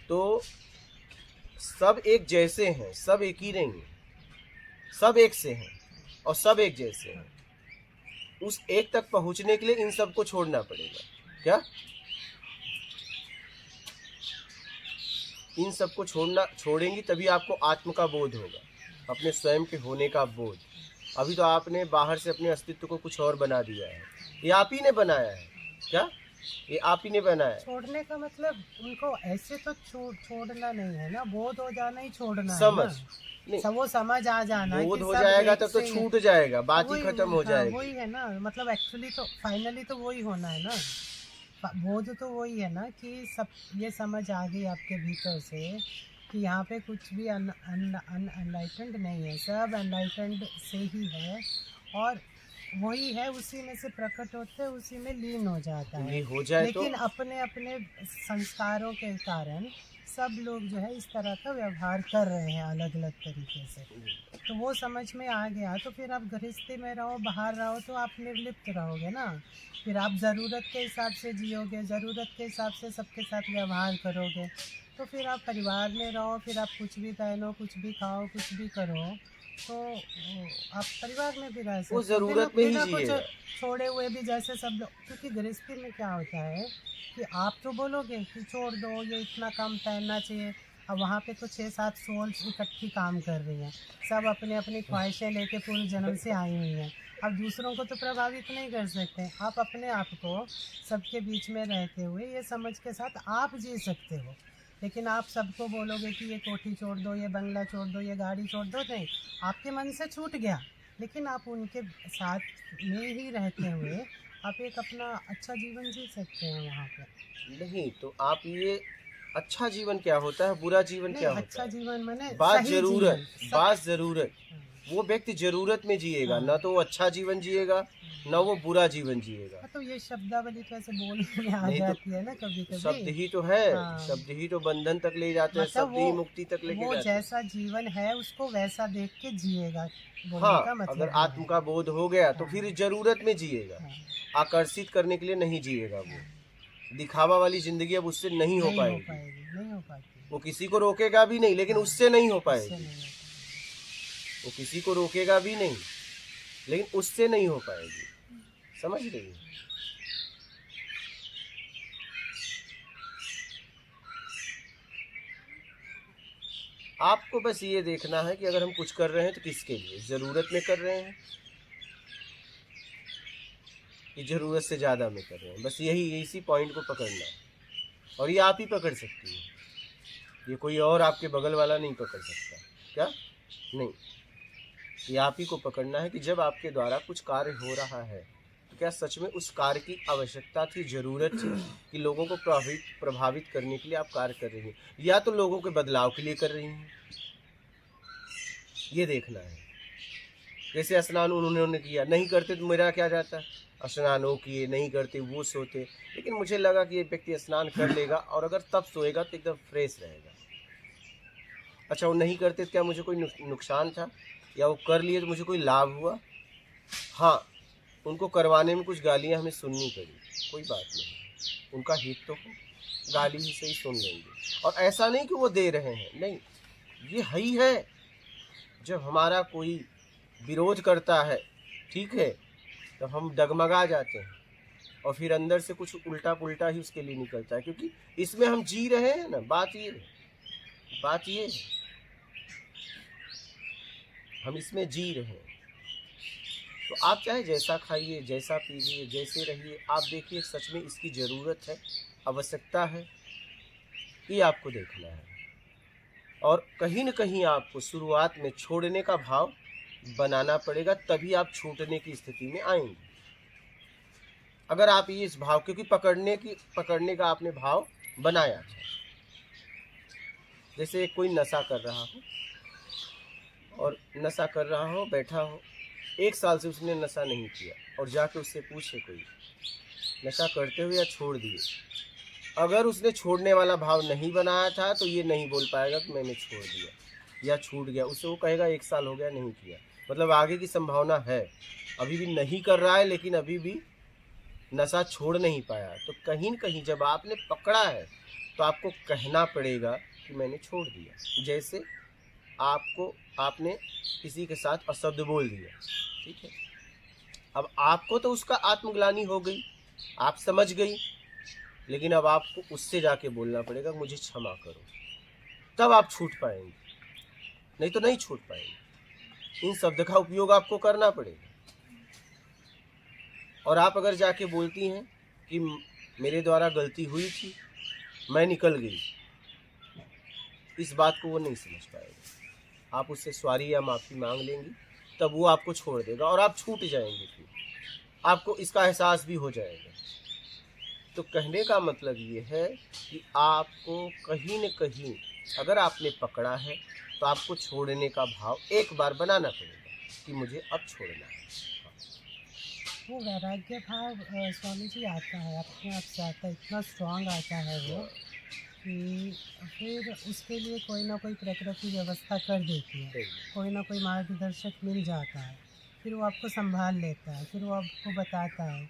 तो सब एक जैसे हैं, सब एक ही नहीं है, सब एक से हैं और सब एक जैसे हैं। उस एक तक पहुंचने के लिए इन सबको छोड़ना पड़ेगा। क्या? इन सबको छोड़ेंगी तभी आपको आत्म का बोध होगा, अपने स्वयं के होने का बोध। अभी तो आपने बाहर से अपने अस्तित्व को कुछ और बना दिया है, ये आप ही ने बनाया है। क्या ये आप ही ने बनाया है? छोड़ने का मतलब उनको ऐसे तो छोड़ना नहीं है ना, बोध हो जाना ही छोड़ना समझ है नहीं, सब वो समझ आ जाना बोध कि हो सब जाएगा एक तब तो से- छूट जाएगा, बात ही वही- खत्म हो हाँ, जाएगी। वही है ना, मतलब एक्चुअली तो फाइनली तो वही होना है ना, बोध तो वही है ना कि सब ये समझ आ गई आपके भीतर से कि यहाँ पे कुछ भी अनलाइटेंड नहीं है, सब अनलाइटेंड से ही है और वही है, उसी में से प्रकट होते हैं, उसी में लीन हो जाता ये है। हो जाए तो लेकिन अपने अपने संस्कारों के कारण सब लोग जो है इस तरह का व्यवहार कर रहे हैं अलग अलग तरीके से। तो वो समझ में आ गया तो फिर आप गृहस्थी में रहो, बाहर रहो तो आप निर्लिप्त रहोगे ना। फिर आप ज़रूरत के हिसाब से जियोगे, ज़रूरत के हिसाब से सबके साथ व्यवहार करोगे। तो फिर आप परिवार में रहो, फिर आप कुछ भी पहनो, कुछ भी खाओ, कुछ भी करो, तो आप परिवार में भी रह सकते वो हो, ज़रूरत में ही बिना जिएगा। कुछ छोड़े हुए भी, जैसे सब लोग। क्योंकि गृहस्थी में क्या होता है कि आप तो बोलोगे कि छोड़ दो, ये इतना कम पहनना चाहिए, अब वहाँ पे तो 6-7 सोल्स इकट्ठी काम कर रही हैं, सब अपने अपनी ख्वाहिशें लेके पूर्व जन्म से आई हुई हैं। अब दूसरों को तो प्रभावित नहीं कर सकते, आप अपने आप को सबके बीच में रहते हुए ये समझ के साथ आप जी सकते हो। लेकिन आप सबको बोलोगे कि ये कोठी छोड़ दो, ये बंगला छोड़ दो, ये गाड़ी छोड़ दो, नहीं, आपके मन से छूट गया, लेकिन आप उनके साथ में ही रहते हुए आप एक अपना अच्छा जीवन जी सकते हैं वहाँ पर। नहीं। तो आप ये अच्छा जीवन क्या होता है, बुरा जीवन नहीं, क्या होता अच्छा है? जीवन माने बात सही जरूरत, जीवन, बात जरूरत। हाँ, वो व्यक्ति जरूरत में जिएगा, हाँ। ना तो वो अच्छा जीवन जिएगा ना वो बुरा जीवन जिएगा। तो ये शब्दावली तो ऐसे बोलने में आ नहीं तो जाती है ना कभी शब्द कभी। ही तो है, हाँ। शब्द ही तो बंधन तक ले जाते हैं, मतलब शब्द ही वो मुक्ति तक लेके वो जाते हैं। जैसा जीवन है उसको वैसा देख के जिएगा, बोलने हाँ, का मतलब अगर ये आत्म है। का बोध हो गया तो हाँ। फिर जरूरत में जिएगा, हाँ, आकर्षित करने के लिए नहीं जिएगा। वो दिखावा वाली जिंदगी अब उससे नहीं हो पाएगी। नहीं हो पाती, वो किसी को रोकेगा भी नहीं, लेकिन उससे नहीं हो उससे पाएगी। नहीं हो पाती। वो किसी को रोकेगा भी नहीं, लेकिन उससे नहीं हो पाएगी। समझ रही है? आपको बस ये देखना है कि अगर हम कुछ कर रहे हैं तो किसके लिए, जरूरत में कर रहे हैं कि जरूरत से ज्यादा में कर रहे हैं। बस यही इसी पॉइंट को पकड़ना है, और ये आप ही पकड़ सकती है, ये कोई और आपके बगल वाला नहीं पकड़ सकता। क्या नहीं, ये आप ही को पकड़ना है कि जब आपके द्वारा कुछ कार्य हो रहा है तो क्या सच में उस कार्य की आवश्यकता थी, जरूरत थी कि लोगों को प्रभावित करने के लिए आप कार्य कर रही हैं, या तो लोगों के बदलाव के लिए कर रही हैं। ये देखना है। जैसे स्नान उन्होंने किया, नहीं करते तो मेरा क्या जाता, स्नान वो किए, नहीं करते वो सोते, लेकिन मुझे लगा कि ये व्यक्ति स्नान कर लेगा और अगर तब सोएगा तो एकदम फ्रेश रहेगा। अच्छा, वो नहीं करते तो क्या मुझे कोई नुकसान था, या वो कर लिए तो मुझे कोई लाभ हुआ? हाँ, उनको करवाने में कुछ गालियाँ हमें सुननी पड़ी, कोई बात नहीं, उनका हित तो हो, गाली ही सही सुन लेंगे। और ऐसा नहीं कि वो दे रहे हैं, नहीं, ये है ही है। जब हमारा कोई विरोध करता है, ठीक है, तो हम डगमगा जाते हैं और फिर अंदर से कुछ उल्टा पुल्टा ही उसके लिए निकलता है, क्योंकि इसमें हम जी रहे हैं ना। बात ये है, हम इसमें जी रहे हैं। तो आप चाहे जैसा खाइए, जैसा पीजिए, जैसे रहिए, आप देखिए सच में इसकी ज़रूरत है, आवश्यकता है, ये आपको देखना है। और कहीं न कहीं आपको शुरुआत में छोड़ने का भाव बनाना पड़ेगा, तभी आप छूटने की स्थिति में आएंगे। अगर आप ये इस भाव, क्योंकि पकड़ने का आपने भाव बनाया था। जैसे कोई नशा कर रहा हो, और नशा कर रहा हो, बैठा हो, 1 साल से उसने नशा नहीं किया, और जाके उससे पूछे कोई नशा करते हुए या छोड़ दिए, अगर उसने छोड़ने वाला भाव नहीं बनाया था तो ये नहीं बोल पाएगा कि मैंने छोड़ दिया या छूट गया। उससे वो कहेगा 1 साल हो गया नहीं किया, मतलब आगे की संभावना है, अभी भी नहीं कर रहा है, लेकिन अभी भी नशा छोड़ नहीं पाया। तो कहीं न कहीं जब आपने पकड़ा है तो आपको कहना पड़ेगा कि मैंने छोड़ दिया। जैसे आपने किसी के साथ अशब्द बोल दिया, ठीक है, अब आपको तो उसका आत्मग्लानि हो गई, आप समझ गई, लेकिन अब आपको उससे जाके बोलना पड़ेगा मुझे क्षमा करो, तब आप छूट पाएंगे, नहीं तो नहीं छूट पाएंगे। इन शब्द का उपयोग आपको करना पड़ेगा। और आप अगर जाके बोलती हैं कि मेरे द्वारा गलती हुई थी, मैं निकल गई, इस बात को वो नहीं समझ पाएगा। आप उससे सॉरी या माफ़ी मांग लेंगी, तब वो आपको छोड़ देगा और आप छूट जाएंगे। फिर आपको इसका एहसास भी हो जाएगा। तो कहने का मतलब ये है कि आपको कहीं न कहीं अगर आपने पकड़ा है तो आपको छोड़ने का भाव एक बार बनाना पड़ेगा कि मुझे अब छोड़ना है। वो वैराग्य भाव स्वामी जी आता है, अपने आप से आता है, इतना स्ट्रांग आता है वो कि फिर उसके लिए कोई ना कोई प्रकृति व्यवस्था कर देती है, कोई ना कोई मार्गदर्शक मिल जाता है, फिर वो आपको संभाल लेता है, फिर वो आपको बताता है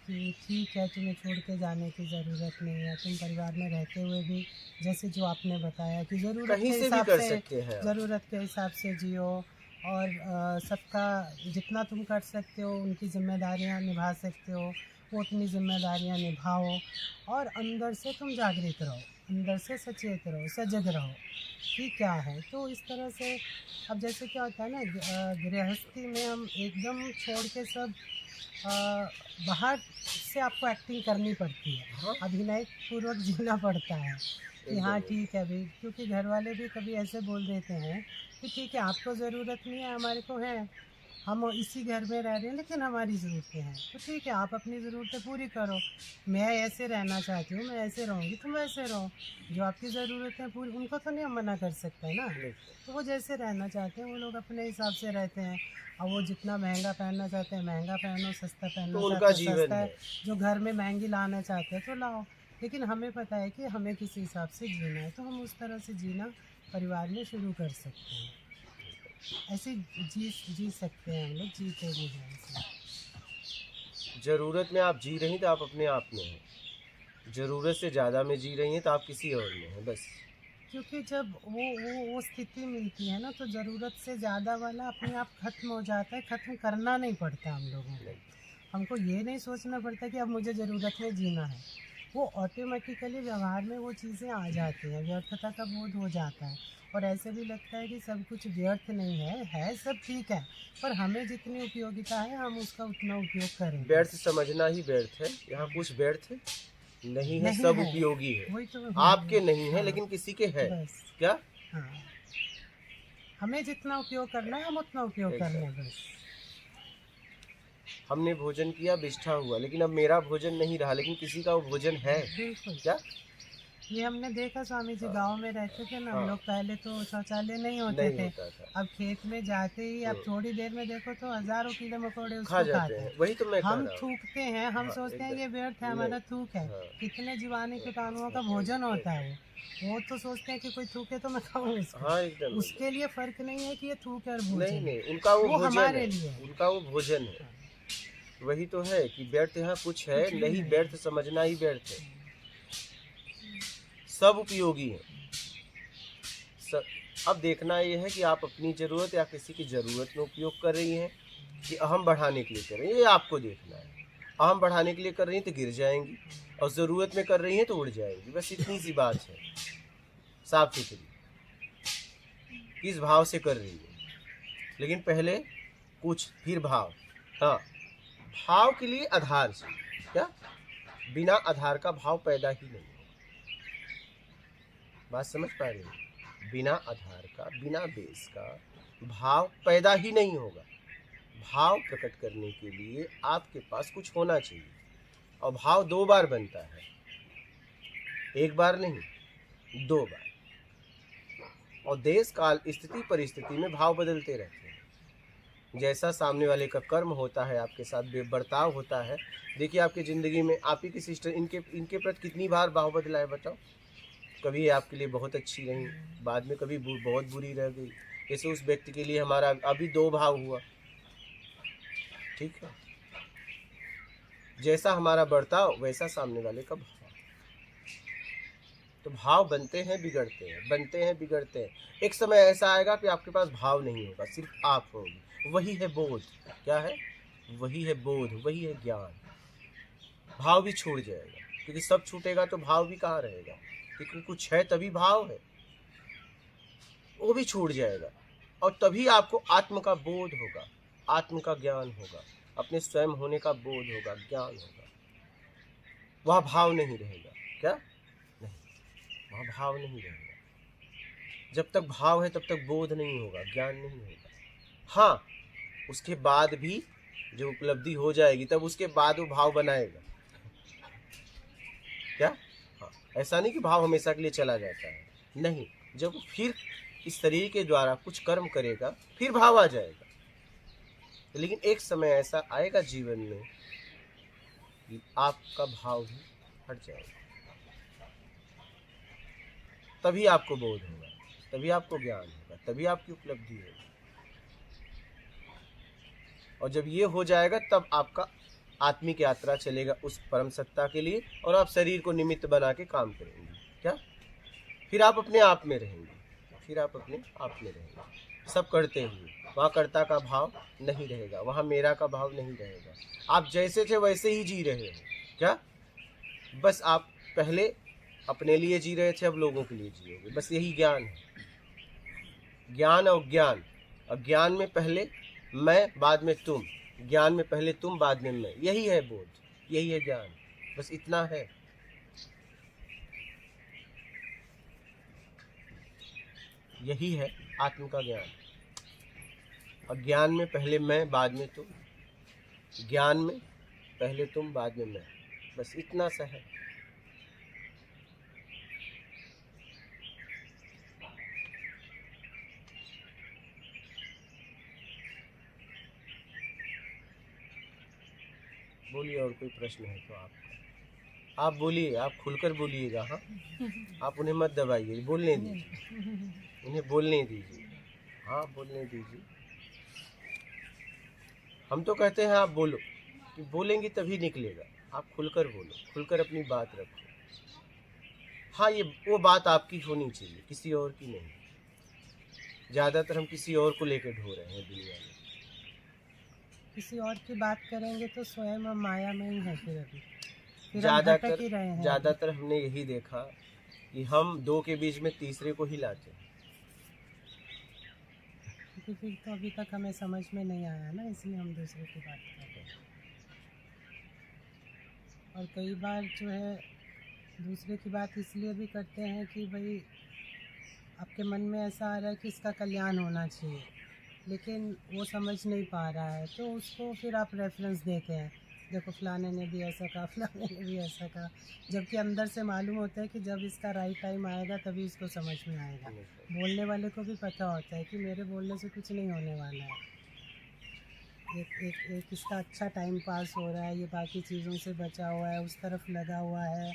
कि ठीक है, तुम्हें छोड़ के जाने की ज़रूरत नहीं है, तुम परिवार में रहते हुए भी जैसे जो आपने बताया कि ज़रूरत कहीं के से भी हिसाब कर से सकते हैं आप। ज़रूरत के हिसाब से जियो और सबका जितना तुम कर सकते हो, उनकी जिम्मेदारियां निभा सकते हो, वो उतनी जिम्मेदारियां निभाओ और अंदर से तुम जागृत रहो, अंदर से सचेत रहो, सजग रहो कि क्या है। तो इस तरह से अब जैसे क्या होता है ना, गृहस्थी में हम एकदम छोड़ के सब बाहर से आपको एक्टिंग करनी पड़ती है, हाँ। अभिनय पूर्वक जीना पड़ता है कि हाँ एकदम। ठीक है भाई, क्योंकि घर वाले भी कभी ऐसे बोल देते हैं कि ठीक है, आपको ज़रूरत नहीं है, हमारे को है, हम इसी घर में रह रहे हैं लेकिन हमारी ज़रूरतें हैं, तो ठीक है, आप अपनी ज़रूरतें पूरी करो, मैं ऐसे रहना चाहती हूँ, मैं ऐसे रहूँगी, तुम वैसे रहो, जो आपकी ज़रूरतें पूरी, उनको तो नहीं हम मना कर सकते हैं ना। तो वो जैसे रहना चाहते हैं वो लोग अपने हिसाब से रहते हैं। और वो जितना महंगा पहनना चाहते हैं महंगा पहनो, सस्ता पहनना तो उनका चाहते हैं जीवन सस्ता है। है, जो घर में महंगी लाना चाहते हैं तो लाओ, लेकिन हमें पता है कि हमें किस हिसाब से जीना है, तो हम उस तरह से जीना परिवार में शुरू कर सकते हैं। ऐसे जी सकते हैं हम लोग, जीते भी हैं ऐसे। ज़रूरत में आप जी रही तो आप अपने आप में हैं, ज़रूरत से ज़्यादा में जी रही हैं तो आप किसी और में हैं बस। क्योंकि जब वो स्थिति मिलती है ना, तो ज़रूरत से ज़्यादा वाला अपने आप खत्म हो जाता है, ख़त्म करना नहीं पड़ता हम लोगों को। हमको ये नहीं सोचना पड़ता कि अब मुझे ज़रूरत में जीना है, वो ऑटोमेटिकली व्यवहार में वो चीज़ें आ जाती हैं, व्यर्थता का बोध हो जाता है और ऐसे भी लगता है कि सब कुछ व्यर्थ नहीं है सब ठीक है, पर हमें जितनी उपयोगिता है हम उसका उतना उपयोग करें। व्यर्थ समझना ही व्यर्थ है, यहाँ कुछ व्यर्थ नहीं है, सब है। उपयोगी है। वही तो आपके नहीं है हाँ, लेकिन किसी के है। बस क्या हाँ, हमें जितना उपयोग करना है हम उतना उपयोग कर लें बस। हमने भोजन किया, विष्ठा हुआ, लेकिन अब मेरा भोजन नहीं रहा, लेकिन किसी का वो भोजन है। बिल्कुल, क्या ये हमने देखा स्वामी जी, गांव में रहते थे ना हम हाँ। लोग, पहले तो शौचालय नहीं होते नहीं थे, होता था, अब खेत में जाते ही अब थोड़ी देर में देखो तो हजारों कीड़े मकोड़े खा उसको जाते खाते हैं। हैं। वही तो मैं कह हम रहा हूँ। थूकते हैं, हम हाँ, सोचते हैं एकदम। ये व्यर्थ है, हमारा थूक है, हाँ। कितने जीवाणु कीटाणुओं का भोजन होता है वो तो सोचते हैं कि कोई थूके तो मैं खाऊं इसको। हाँ एकदम। उसके लिए फर्क नहीं है कि ये थूक है और नहीं भोजन है। नहीं, उनका वो भोजन हमारे है, लिए है। उनका वो भोजन है। वही तो है कि व्यर्थ यहाँ कुछ है कुछ भी नहीं, नहीं। व्यर्थ समझना ही व्यर्थ है। सब उपयोगी है। अब देखना ये है कि आप अपनी ज़रूरत या किसी की ज़रूरत में उपयोग कर रही हैं कि अहम बढ़ाने के लिए कर रही हैं, ये आपको देखना है। अहम बढ़ाने के लिए कर रही हैं तो गिर जाएंगी, और ज़रूरत में कर रही हैं तो उड़ जाएंगी। बस इतनी सी बात है, साफ सुथरी। किस भाव से कर रही है, लेकिन पहले कुछ फिर भाव। हाँ, भाव के लिए आधार से, क्या बिना आधार का भाव पैदा ही नहीं होगा। बात समझ पा रही हैं? बिना आधार का, बिना बेस का भाव पैदा ही नहीं होगा। भाव प्रकट करने के लिए आपके पास कुछ होना चाहिए, और भाव 2 बार बनता है, 1 बार नहीं, 2 बार। और देश काल स्थिति परिस्थिति में भाव बदलते रहते हैं। जैसा सामने वाले का कर्म होता है, आपके साथ बर्ताव होता है। देखिए आपकी ज़िंदगी में आप ही की सिस्टर, इनके प्रति कितनी बार भाव बदला है बताओ। कभी आपके लिए बहुत अच्छी रही, बाद में कभी बहुत बुरी रह गई। जैसे उस व्यक्ति के लिए हमारा अभी 2 भाव हुआ, ठीक है। जैसा हमारा बर्ताव वैसा सामने वाले का भाव। तो भाव बनते हैं बिगड़ते हैं, बनते हैं बिगड़ते हैं। एक समय ऐसा आएगा कि आपके पास भाव नहीं होगा, सिर्फ आप होगी। वही है बोध। क्या है? वही है बोध, वही है ज्ञान। भाव भी छूट जाएगा, क्योंकि सब छूटेगा तो भाव भी कहाँ रहेगा, क्योंकि कुछ है तभी भाव है। वो भी छूट जाएगा, और तभी आपको आत्म का बोध होगा, आत्म का ज्ञान होगा, अपने स्वयं होने का बोध होगा, ज्ञान होगा। वह भाव नहीं रहेगा। क्या नहीं, वह भाव नहीं रहेगा। जब तक भाव है तब तक बोध नहीं होगा, ज्ञान नहीं होगा। हाँ, उसके बाद भी जो उपलब्धि हो जाएगी तब उसके बाद वो भाव बनाएगा। क्या? हाँ, ऐसा नहीं कि भाव हमेशा के लिए चला जाता है, नहीं। जब फिर इस शरीर के द्वारा कुछ कर्म करेगा फिर भाव आ जाएगा। लेकिन एक समय ऐसा आएगा जीवन में कि आपका भाव भी हट जाएगा, तभी आपको बोध होगा, तभी आपको ज्ञान होगा, तभी आपकी उपलब्धि होगी। और जब ये हो जाएगा तब आपका आत्मिक यात्रा चलेगा उस परम सत्ता के लिए, और आप शरीर को निमित्त बना के काम करेंगे। क्या? फिर आप अपने आप में रहेंगे, फिर आप अपने आप में रहेंगे, सब करते हुए। वहाँ कर्ता का भाव नहीं रहेगा, वहाँ मेरा का भाव नहीं रहेगा। आप जैसे थे वैसे ही जी रहे हो। क्या? बस आप पहले अपने लिए जी रहे थे, अब लोगों के लिए जियोगे। बस यही ज्ञान है, ज्ञान और ज्ञान। और ज्ञान में पहले मैं, बाद में तुम, ज्ञान में पहले तुम, बाद में मैं। यही है बोध, यही है ज्ञान, बस इतना है। यही है आत्म का ज्ञान। और ज्ञान में पहले मैं, बाद में तुम, ज्ञान में पहले तुम, बाद में मैं, बस इतना सा है। बोलिए, और कोई प्रश्न है तो आप बोलिए, आप खुलकर बोलिएगा। हाँ, आप उन्हें मत दबाइए, बोलने दीजिए, उन्हें बोलने दीजिए। हाँ, बोलने दीजिए। हम तो कहते हैं आप बोलो, कि बोलेंगे तभी निकलेगा। आप खुलकर बोलो, खुलकर अपनी बात रखो। हाँ, ये वो बात आपकी होनी चाहिए, किसी और की नहीं। ज़्यादातर हम किसी और को लेकर ढो रहे हैं दुनिया में। किसी और की बात करेंगे तो स्वयं हम माया में ही है, फिर हम भटक ही रहे हैं। ज़्यादातर हमने यही देखा कि हम दो के बीच में तीसरे को ही लाते हैं। क्योंकि फिर तो अभी तक हमें समझ में नहीं आया ना, इसलिए हम दूसरे की बात कर रहे हैं। और कई बार जो है दूसरे की बात इसलिए भी करते हैं कि भाई आपके मन में ऐसा आ रहा है कि इसका कल्याण होना चाहिए, लेकिन वो समझ नहीं पा रहा है, तो उसको फिर आप रेफरेंस देते हैं, देखो फलाने ने भी ऐसा कहा, फलाने ने भी ऐसा कहा, जबकि अंदर से मालूम होता है कि जब इसका राइट टाइम आएगा तभी इसको समझ में आएगा। बोलने वाले को भी पता होता है कि मेरे बोलने से कुछ नहीं होने वाला है, एक इसका अच्छा टाइम पास हो रहा है, ये बाकी चीज़ों से बचा हुआ है, उस तरफ लगा हुआ है,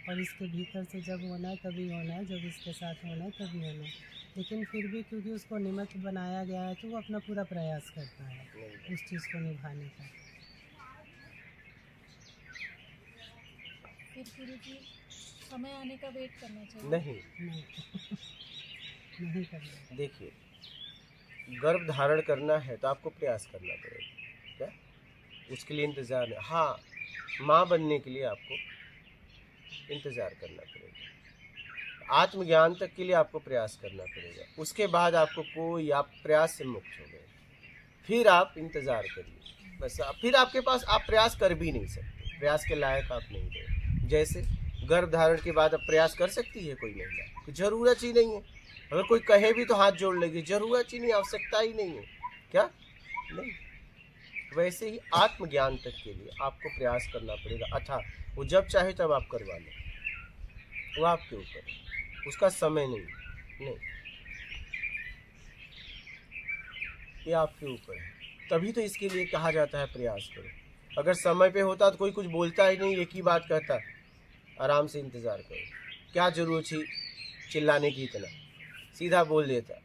और इसके भीतर से जब होना है तभी होना है, जब इसके साथ होना है तभी होना है। लेकिन फिर भी क्योंकि उसको निमित्त बनाया गया है तो वो अपना पूरा प्रयास करता है उस चीज़ को निभाने का। फिर गुरु जी समय आने का वेट करना चाहिए? नहीं नहीं करना। देखिए, गर्भ धारण करना है तो आपको प्रयास करना पड़ेगा। क्या? उसके लिए इंतज़ार है। हाँ, माँ बनने के लिए आपको इंतज़ार करना पड़ेगा। आत्मज्ञान तक के लिए आपको प्रयास करना पड़ेगा। उसके बाद आपको कोई, आप प्रयास से मुक्त हो गए, फिर आप इंतज़ार करिए। बस फिर आपके पास, आप प्रयास कर भी नहीं सकते, प्रयास के लायक आप नहीं रहे। जैसे गर्भ धारण के बाद अब प्रयास कर सकती है कोई महिला? ज़रूरत ही नहीं है। अगर कोई कहे भी तो हाथ जोड़ लेगी, ज़रूरत ही नहीं, आवश्यकता ही नहीं है। क्या? नहीं। वैसे ही आत्मज्ञान तक के लिए आपको प्रयास करना पड़ेगा। अथा वो जब चाहे तब आप करवा लें, वो आपके ऊपर है, उसका समय नहीं, ये आपके ऊपर है। तभी तो इसके लिए कहा जाता है प्रयास करो। अगर समय पे होता तो कोई कुछ बोलता ही नहीं, एक ही बात कहता, आराम से इंतज़ार करो, क्या जरूरत थी चिल्लाने की, इतना सीधा बोल देता,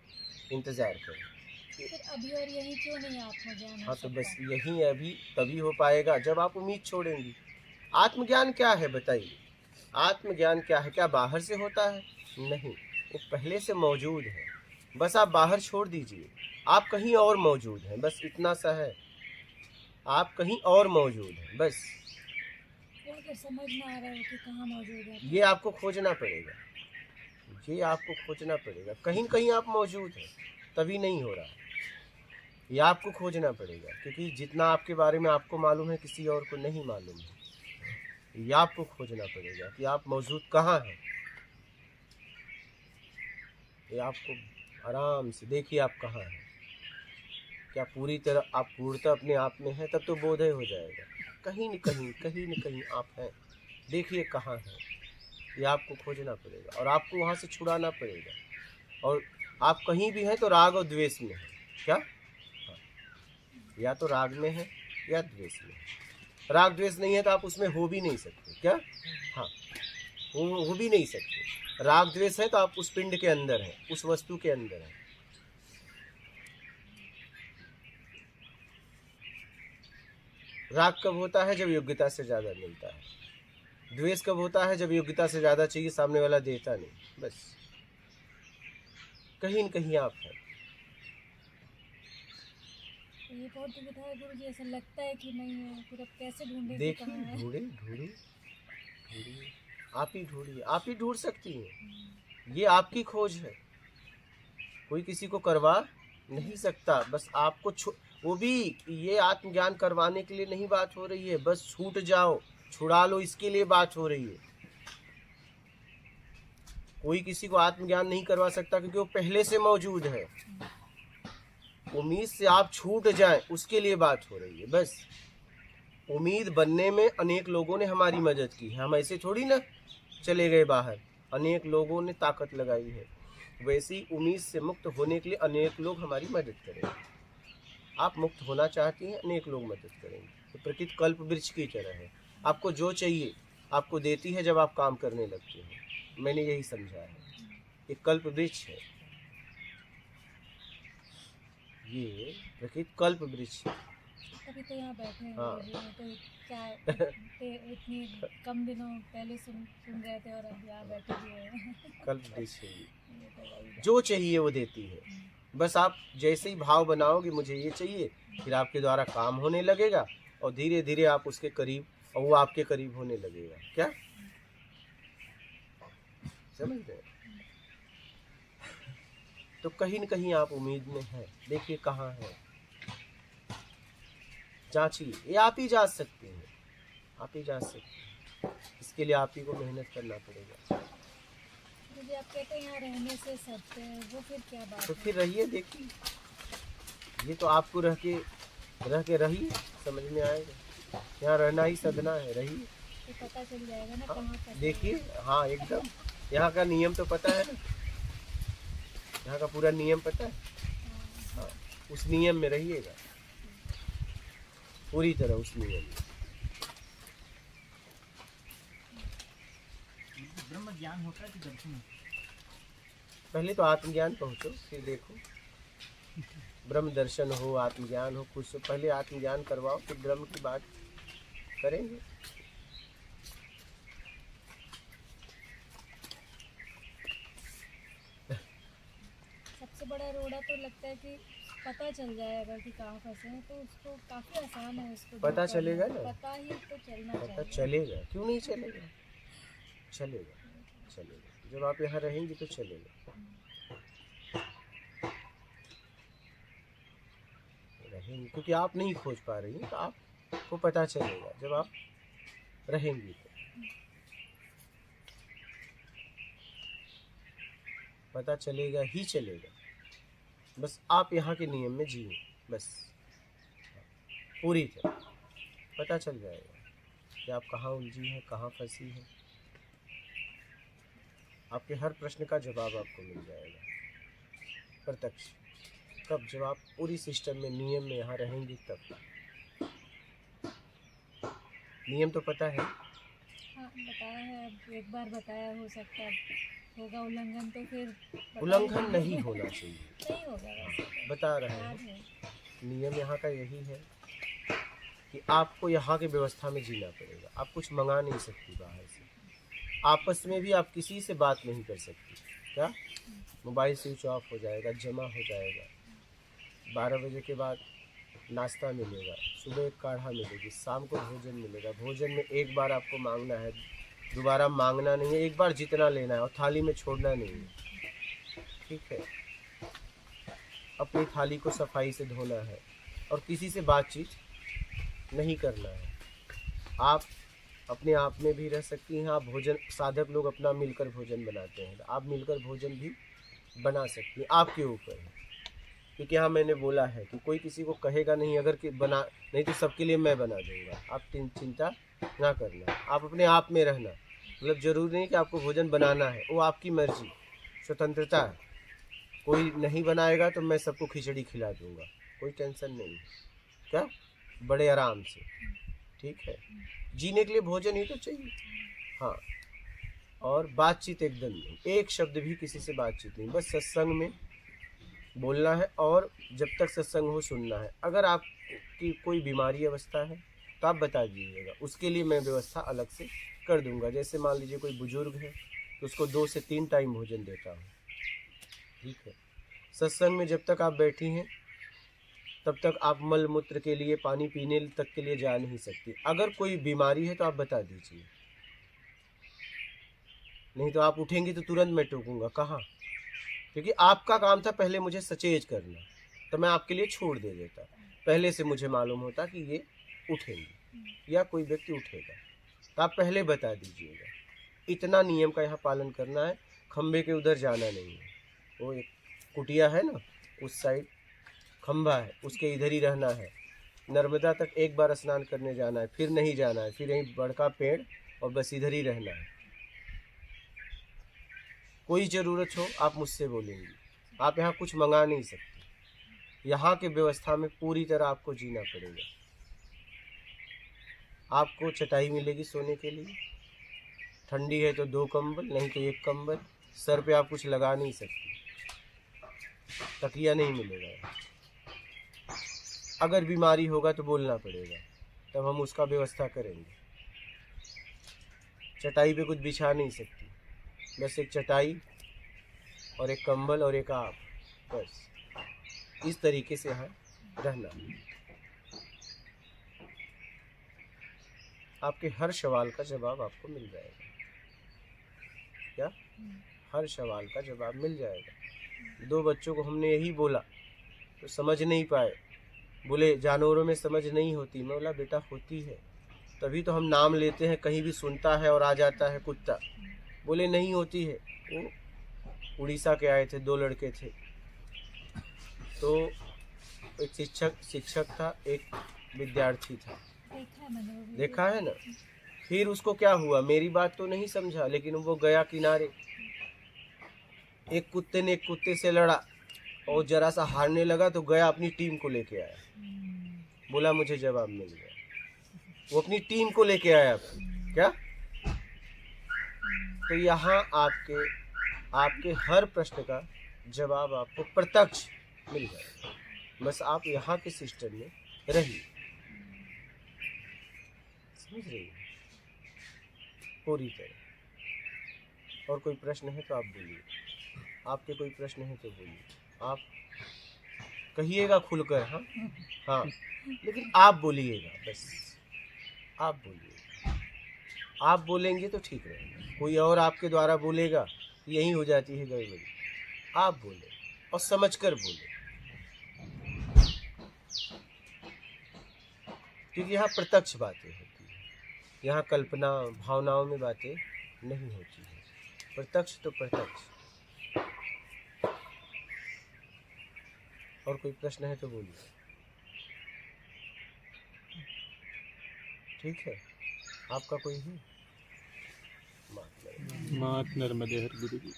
इंतज़ार करो। फिर अभी और यही क्यों नहीं आत्मज्ञान? हाँ, तो बस यही अभी तभी हो पाएगा जब आप उम्मीद छोड़ेंगी। आत्मज्ञान क्या है बताइए? आत्मज्ञान क्या है? क्या बाहर से होता है? नहीं, वो पहले से मौजूद है, बस आप बाहर छोड़ दीजिए, आप कहीं और मौजूद हैं, बस इतना सा है, आप कहीं और मौजूद हैं, बस। अगर समझ में आ रहा है कि कहाँ मौजूद है, ये आपको खोजना पड़ेगा। ये आपको खोजना पड़ेगा। कहीं न कहीं आप मौजूद हैं, तभी नहीं हो रहा है। ये आपको खोजना पड़ेगा, क्योंकि जितना आपके बारे में आपको मालूम है किसी और को नहीं मालूम है। ये आपको खोजना पड़ेगा कि आप मौजूद कहाँ हैं। ये आपको आराम से देखिए आप कहाँ हैं। क्या पूरी तरह आप पूर्णतः अपने आप में हैं, तब तो बोधय हो जाएगा। कहीं न कहीं आप हैं। देखिए कहाँ हैं। ये आपको खोजना पड़ेगा और आपको वहाँ से छुड़ाना पड़ेगा। और आप कहीं भी हैं तो राग और द्वेष में हैं। क्या? हाँ। या तो राग में है या द्वेष में है। राग द्वेष नहीं है तो आप उसमें हो भी नहीं सकते। क्या? हाँ, हो भी नहीं सकते। राग द्वेष है तो आप उस पिंड के अंदर हैं, उस वस्तु के अंदर हैं। राग कब होता है? जब योग्यता से ज़्यादा मिलता है। द्वेष कब होता है? जब योग्यता से ज़्यादा चाहिए, सामने वाला देता नहीं। बस कहीं न कहीं आप हैं। ये बहुत दुविधा है गुरु जी, ऐसा लगता है कि नहीं है, फिर अब कैसे ढूंढे कि देखिए, कहाँ है? ढूंढिए, आप ही ढूंढिए, आप ही ढूंढ सकती हैं। ये आपकी खोज है, कोई किसी को करवा नहीं सकता। बस आपको वो भी ये आत्मज्ञान करवाने के लिए नहीं बात हो रही है। बस छूट जाओ, छुड़ा लो, इसके लिए बात हो रही है। कोई किसी को आत्मज्ञान नहीं करवा सकता, क्योंकि वो पहले से मौजूद है। उम्मीद से आप छूट जाएं, उसके लिए बात हो रही है। बस उम्मीद बनने में अनेक लोगों ने हमारी मदद की है। हम ऐसे थोड़ी ना चले गए बाहर, अनेक लोगों ने ताकत लगाई है। वैसे ही उम्मीद से मुक्त होने के लिए अनेक लोग हमारी मदद करेंगे। आप मुक्त होना चाहती हैं, अनेक लोग मदद करेंगे। तो प्रकृति कल्प वृक्ष की तरह है, आपको जो चाहिए आपको देती है जब आप काम करने लगते हैं। मैंने यही समझा है, ये कल्प वृक्ष है, ये प्रकृति कल्प वृक्ष है। अभी तो यहाँ बैठे हैं हाँ। गुरु जी, नहीं तो क्या इतनी कम दिनों पहले सुन रहे थे और अब यहाँ बैठे हुए हैं। कल्प वृक्ष है, ये तो वही जो चाहिए वो देती है। बस आप जैसे ही भाव बनाओगे मुझे ये चाहिए, फिर आपके द्वारा काम होने लगेगा और धीरे धीरे आप उसके करीब और वो आपके करीब होने लगेगा। क्या समझ रहे? तो कहीं न कहीं आप उम्मीद में हैं। देखिए कहाँ है, जांचिए। ये आप ही जांच सकते हैं, आप ही जांच सकते हैं। इसके लिए आप ही को मेहनत करना पड़ेगा। मुझे आप कहते हैं यहाँ रहने से सत्य है, वो फिर क्या बात तो है? फिर रहिए, देखिए, ये तो आपको रह के रहिए, समझ में आएगा। यहाँ रहना ही साधना है, रहिए। तो पता चल जाएगा ना हाँ, कहाँ फंसे हैं। देखिए, हाँ एकदम। यहाँ का नियम तो पता है ना, यहाँ का पूरा नियम पता है। हाँ, उस नियम में रहिएगा पूरी तरह, उस नियम में। ब्रह्म ज्ञान होता है कि दर्शन होता है? पहले तो आत्मज्ञान पहुँचो, फिर देखो ब्रह्म दर्शन हो, आत्मज्ञान हो। कुछ से पहले आत्मज्ञान करवाओ, फिर ब्रह्म की बात करेंगे। सबसे बड़ा रोड़ा तो लगता है कि पता चल जाए अगर कि कहाँ फंसे हैं, तो उसको काफी आसान है उसको दूर पता करना। चलेगा ना? पता ही तो चलना पता चाहिए। चलेगा, क्यों नहीं चलेगा? चलेगा, चलेगा। जब आप यहाँ रहेंगे तो चलेगा। रहेंगे क्योंकि आप नहीं खोज पा रही हैं, तो आपको पता चलेगा जब आप रहेंगी तो। पता चलेगा ही चलेगा। बस आप यहाँ के नियम में जिए, बस पूरी तरह पता चल जाएगा कि आप कहाँ उलझी हैं, कहाँ फंसी हैं। आपके हर प्रश्न का जवाब आपको मिल जाएगा प्रत्यक्ष। कब? जब आप पूरी सिस्टम में, नियम में यहाँ रहेंगी तब। नियम तो पता है। हाँ बताया है, अब एक बार बताया, हो सकता है होगा उल्लंघन, तो फिर बता उल्लंघन देंगे। नहीं होना चाहिए, नहीं होगा वैसे तो। बता रहे याद हैं। है। नियम यहाँ का यही है कि आपको यहाँ की व्यवस्था में जीना पड़ेगा। आप कुछ मंगा नहीं सकती बाहर से। आपस में भी आप किसी से बात नहीं कर सकती। क्या? मोबाइल स्विच ऑफ हो जाएगा, जमा हो जाएगा। 12 बजे के बाद नाश्ता मिलेगा, सुबह एक काढ़ा मिलेगी, शाम को भोजन मिलेगा। भोजन में एक बार आपको मांगना है, दोबारा मांगना नहीं है, एक बार जितना लेना है और थाली में छोड़ना नहीं है। ठीक है, अपनी थाली को सफाई से धोना है और किसी से बातचीत नहीं करना है। आप अपने आप में भी रह सकती हैं। आप भोजन, साधक लोग अपना मिलकर भोजन बनाते हैं, आप मिलकर भोजन भी बना सकती हैं, आपके ऊपर है। क्योंकि यहाँ मैंने बोला है कि कोई किसी को कहेगा नहीं, अगर कि बना नहीं तो सबके लिए मैं बना दूंगा। आप चिंता ना करना, आप अपने आप में रहना। मतलब जरूरी नहीं कि आपको भोजन बनाना है, वो आपकी मर्जी, स्वतंत्रता है। कोई नहीं बनाएगा तो मैं सबको खिचड़ी खिला दूंगा, कोई टेंशन नहीं। क्या, बड़े आराम से। ठीक है, जीने के लिए भोजन ही तो चाहिए। हाँ, और बातचीत एकदम नहीं, एक शब्द भी किसी से बातचीत नहीं, बस सत्संग में बोलना है और जब तक सत्संग हो सुनना है। अगर आपकी कोई बीमारी अवस्था है तो आप बता दीजिएगा, उसके लिए मैं व्यवस्था अलग से कर दूंगा। जैसे मान लीजिए कोई बुजुर्ग है तो उसको 2 से 3 टाइम भोजन देता हूँ। ठीक है, सत्संग में जब तक आप बैठी हैं तब तक आप मल मूत्र के लिए, पानी पीने तक के लिए जा नहीं सकती। अगर कोई बीमारी है तो आप बता दीजिए, नहीं तो आप उठेंगी तो तुरंत मैं टोकूंगा। कहाँ, क्योंकि आपका काम था पहले मुझे सचेत करना, तो मैं आपके लिए छोड़ दे देता। पहले से मुझे मालूम होता कि ये उठेंगे या कोई व्यक्ति उठेगा, तो आप पहले बता दीजिएगा। इतना नियम का यहाँ पालन करना है। खंबे के उधर जाना नहीं है, वो एक कुटिया है ना, उस साइड खंबा है, उसके इधर ही रहना है। नर्मदा तक एक बार स्नान करने जाना है, फिर नहीं जाना है, फिर यहीं बड़का पेड़ और बस इधर ही रहना है। कोई ज़रूरत हो आप मुझसे बोलेंगी, आप यहाँ कुछ मंगा नहीं सकते। यहाँ के व्यवस्था में पूरी तरह आपको जीना पड़ेगा। आपको चटाई मिलेगी सोने के लिए, ठंडी है तो 2 कंबल, नहीं तो 1 कंबल। सर पे आप कुछ लगा नहीं सकती, तकिया नहीं मिलेगा। अगर बीमारी होगा तो बोलना पड़ेगा, तब हम उसका व्यवस्था करेंगे। चटाई पे कुछ बिछा नहीं सकती, बस एक चटाई और एक कंबल और एक आप, बस इस तरीके से यहाँ रहना। आपके हर सवाल का जवाब आपको मिल जाएगा। क्या, हर सवाल का जवाब मिल जाएगा। 2 बच्चों को हमने यही बोला तो समझ नहीं पाए, बोले जानवरों में समझ नहीं होती। मैं बोला बेटा होती है, तभी तो हम नाम लेते हैं, कहीं भी सुनता है और आ जाता है कुत्ता। बोले नहीं होती है। वो उड़ीसा के आए थे, 2 लड़के थे, तो एक शिक्षक था, एक विद्यार्थी था। देखा है मैंने वो वीडियो। देखा है ना। फिर उसको क्या हुआ, मेरी बात तो नहीं समझा, लेकिन वो गया किनारे। एक कुत्ते ने एक कुत्ते से लड़ा और जरा सा हारने लगा तो गया अपनी टीम को लेके आया, बोला मुझे जवाब मिल गया। वो अपनी टीम को लेके आया। क्या, तो यहाँ आपके हर प्रश्न का जवाब आपको प्रत्यक्ष मिल जाएगा। बस आप यहाँ के सिस्टम में रहिए, समझ रही हैं, पूरी तरह। और कोई प्रश्न है तो आप बोलिए, आपके कोई प्रश्न है तो बोलिए, आप कहिएगा खुलकर। हाँ हाँ, लेकिन आप बोलिएगा, बस आप बोलिएगा। आप बोलेंगे तो ठीक रहेगा। कोई और आपके द्वारा बोलेगा, यही हो जाती है गड़बड़ी। आप बोले और समझकर बोले, क्योंकि यहाँ प्रत्यक्ष बातें होती है, यहाँ कल्पना भावनाओं में बातें नहीं होती है। प्रत्यक्ष तो प्रत्यक्ष। और कोई प्रश्न है तो बोलिए। ठीक है, आपका कोई है? मात नर्मदे हर गुरु की।